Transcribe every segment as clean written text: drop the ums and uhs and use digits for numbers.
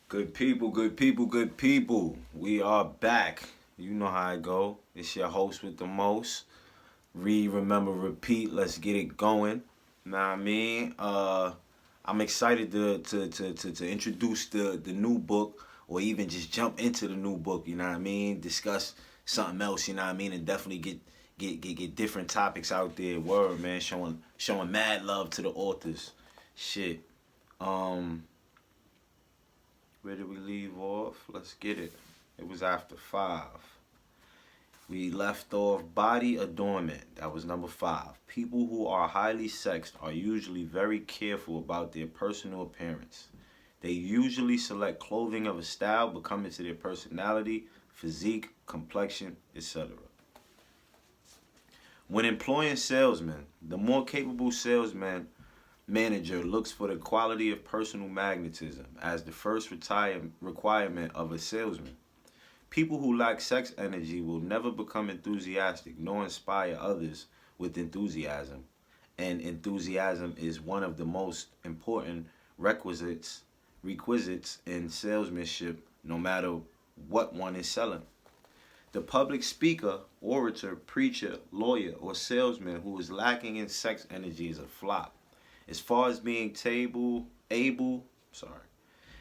Good people, good people, good people. We are back. You know how I go. It's your host with the most. Read, remember, repeat. Let's get it going. Know what I mean? I'm excited to introduce the new book, or even just jump into the new book. You know what I mean? Discuss something else. You know what I mean? And definitely get different topics out there. Word, man. Showing mad love to the authors. Shit. Um, where did we leave off? Let's get it. It was after 5. We left off body adornment. That was number 5. People who are highly sexed are usually very careful about their personal appearance. They usually select clothing of a style becoming to their personality, physique, complexion, etc. When employing salesmen, the more capable salesman manager looks for the quality of personal magnetism as the first requirement of a salesman. People who lack sex energy will never become enthusiastic nor inspire others with enthusiasm. And enthusiasm is one of the most important requisites in salesmanship, no matter what one is selling. The public speaker, orator, preacher, lawyer, or salesman who is lacking in sex energy is a flop. As far as being sorry,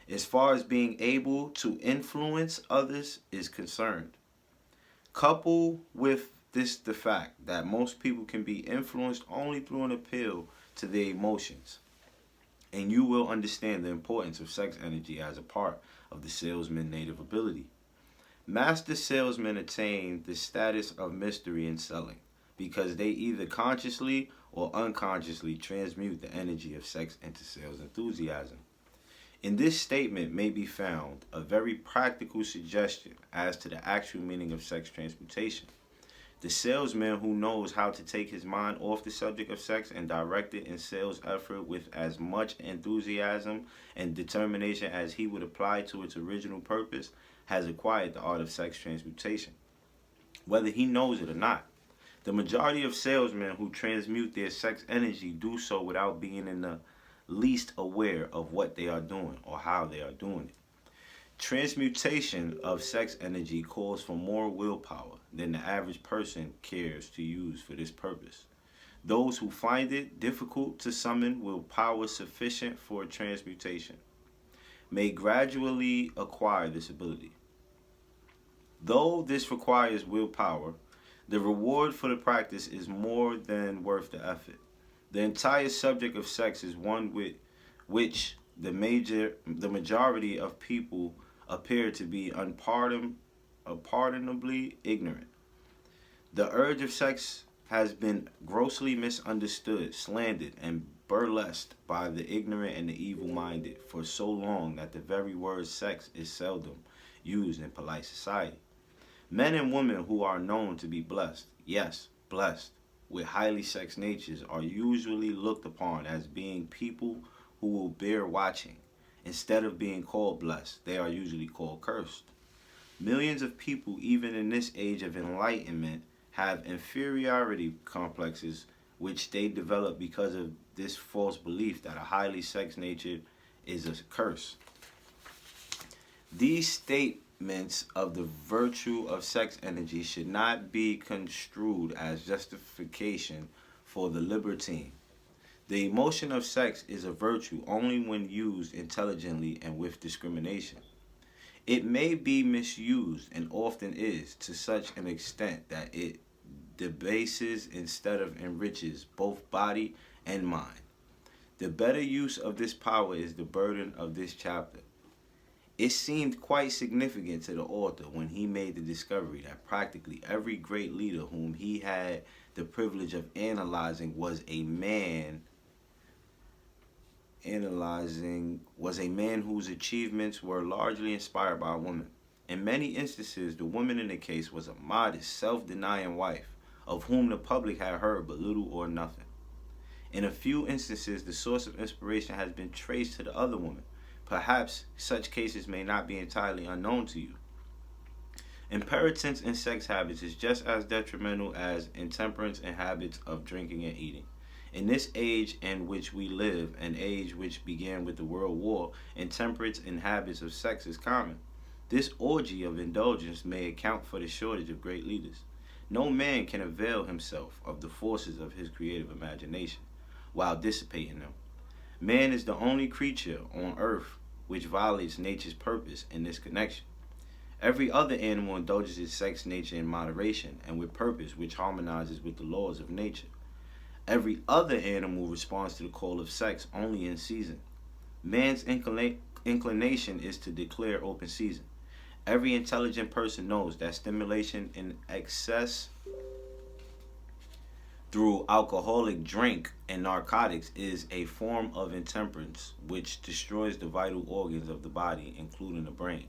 as far as being able to influence others is concerned. Couple with this the fact that most people can be influenced only through an appeal to their emotions, and you will understand the importance of sex energy as a part of the salesman's native ability. Master salesmen attain the status of mystery in selling because they either consciously or unconsciously transmute the energy of sex into sales enthusiasm. In this statement may be found a very practical suggestion as to the actual meaning of sex transmutation. The salesman who knows how to take his mind off the subject of sex and direct it in sales effort with as much enthusiasm and determination as he would apply to its original purpose has acquired the art of sex transmutation, whether he knows it or not. The majority of salesmen who transmute their sex energy do so without being in the least aware of what they are doing or how they are doing it. Transmutation of sex energy calls for more willpower than the average person cares to use for this purpose. Those who find it difficult to summon willpower sufficient for transmutation may gradually acquire this ability. Though this requires willpower, the reward for the practice is more than worth the effort. The entire subject of sex is one with which the majority of people appear to be unpardonably ignorant. The urge of sex has been grossly misunderstood, slandered, and burlesqued by the ignorant and the evil-minded for so long that the very word sex is seldom used in polite society. Men and women who are known to be blessed, yes, blessed, with highly sex natures are usually looked upon as being people who will bear watching. Instead of being called blessed, they are usually called cursed. Millions of people, even in this age of enlightenment, have inferiority complexes which they develop because of this false belief that a highly sex nature is a curse. These statements of the virtue of sex energy should not be construed as justification for the libertine. The emotion of sex is a virtue only when used intelligently and with discrimination. It may be misused, and often is, to such an extent that it debases instead of enriches both body and mind. The better use of this power is the burden of this chapter. It seemed quite significant to the author when he made the discovery that practically every great leader whom he had the privilege of analyzing was a man whose achievements were largely inspired by a woman. In many instances, the woman in the case was a modest, self-denying wife, of whom the public had heard but little or nothing. In a few instances, the source of inspiration has been traced to the other woman. Perhaps such cases may not be entirely unknown to you. Impertinence in sex habits is just as detrimental as intemperance in habits of drinking and eating. In this age in which we live, an age which began with the World War, intemperance in habits of sex is common. This orgy of indulgence may account for the shortage of great leaders. No man can avail himself of the forces of his creative imagination while dissipating them. Man is the only creature on earth which violates nature's purpose in this connection. Every other animal indulges its sex nature in moderation and with purpose which harmonizes with the laws of nature. Every other animal responds to the call of sex only in season. Man's inclination is to declare open season. Every intelligent person knows that stimulation in excess through alcoholic drink and narcotics is a form of intemperance which destroys the vital organs of the body, including the brain.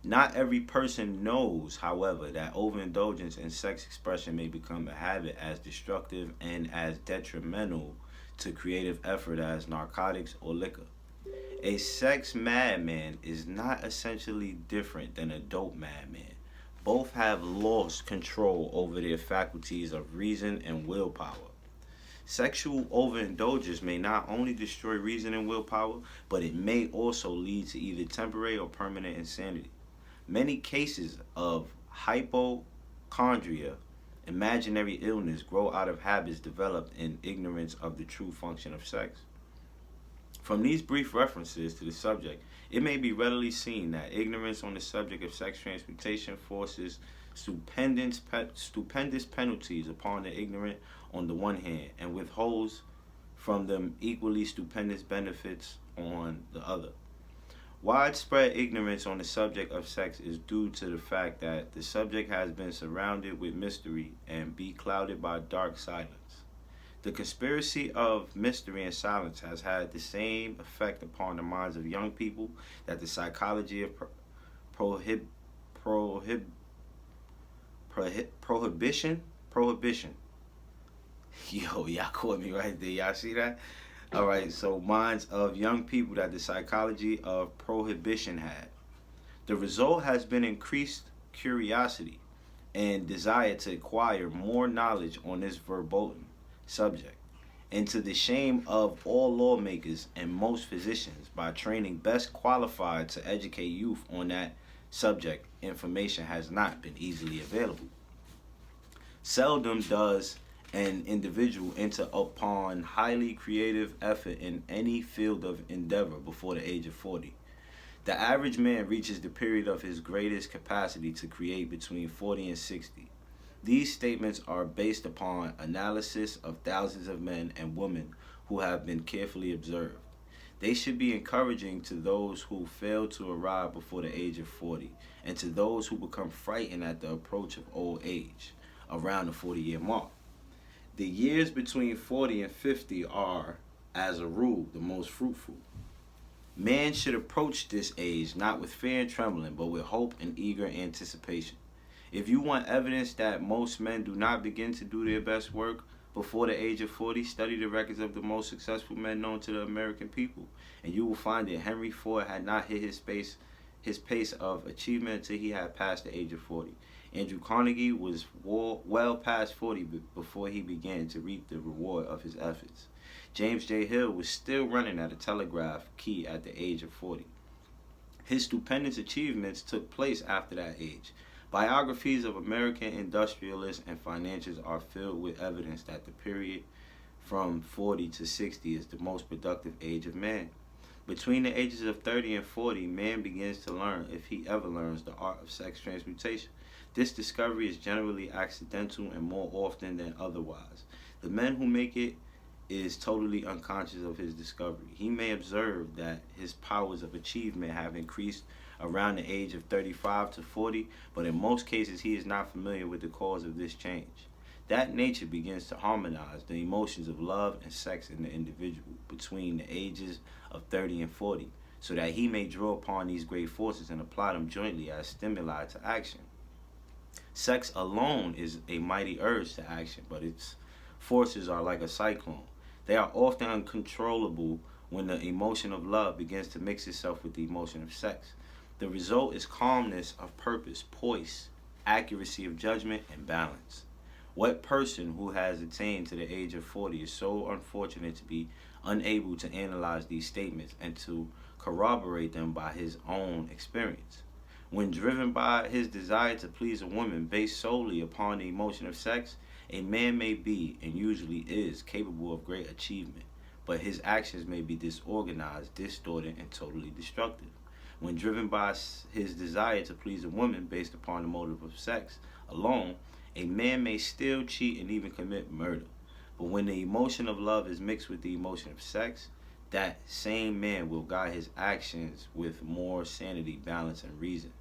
Not every person knows, however, that overindulgence in sex expression may become a habit as destructive and as detrimental to creative effort as narcotics or liquor. A sex madman is not essentially different than a dope madman. Both have lost control over their faculties of reason and willpower. Sexual overindulgence may not only destroy reason and willpower, but it may also lead to either temporary or permanent insanity. Many cases of hypochondria, imaginary illness, grow out of habits developed in ignorance of the true function of sex. From these brief references to the subject, it may be readily seen that ignorance on the subject of sex transmutation forces stupendous penalties upon the ignorant on the one hand, and withholds from them equally stupendous benefits on the other. Widespread ignorance on the subject of sex is due to the fact that the subject has been surrounded with mystery and beclouded by dark silence. The conspiracy of mystery and silence has had the same effect upon the minds of young people that the psychology of prohibition. Yo, y'all caught me right there. Y'all see that? All right, so minds of young people that the psychology of prohibition had. The result has been increased curiosity and desire to acquire more knowledge on this verboten subject, and to the shame of all lawmakers and most physicians. By training best qualified to educate youth on that subject, information has not been easily available. Seldom does an individual enter upon highly creative effort in any field of endeavor before the age of 40. The average man reaches the period of his greatest capacity to create between 40 and 60. These statements are based upon analysis of thousands of men and women who have been carefully observed. They should be encouraging to those who fail to arrive before the age of 40, and to those who become frightened at the approach of old age, around the 40-year mark. The years between 40 and 50 are, as a rule, the most fruitful. Man should approach this age not with fear and trembling, but with hope and eager anticipation. If you want evidence that most men do not begin to do their best work before the age of 40, study the records of the most successful men known to the American people, and you will find that Henry Ford had not hit his pace of achievement until he had passed the age of 40. Andrew Carnegie was well past 40 before he began to reap the reward of his efforts. James J. Hill was still running at a telegraph key at the age of 40. His stupendous achievements took place after that age. Biographies of American industrialists and financiers are filled with evidence that the period from 40 to 60 is the most productive age of man. Between the ages of 30 and 40, man begins to learn, if he ever learns, the art of sex transmutation. This discovery is generally accidental and more often than otherwise. The man who make it is totally unconscious of his discovery. He may observe that his powers of achievement have increased around the age of 35 to 40, but in most cases he is not familiar with the cause of this change. That nature begins to harmonize the emotions of love and sex in the individual between the ages of 30 and 40, so that he may draw upon these great forces and apply them jointly as stimuli to action. Sex alone is a mighty urge to action, but its forces are like a cyclone. They are often uncontrollable when the emotion of love begins to mix itself with the emotion of sex. The result is calmness of purpose, poise, accuracy of judgment, and balance. What person who has attained to the age of 40 is so unfortunate to be unable to analyze these statements and to corroborate them by his own experience? When driven by his desire to please a woman based solely upon the emotion of sex, a man may be, and usually is, capable of great achievement, but his actions may be disorganized, distorted, and totally destructive. When driven by his desire to please a woman based upon the motive of sex alone, a man may still cheat and even commit murder. But when the emotion of love is mixed with the emotion of sex, that same man will guide his actions with more sanity, balance, and reason.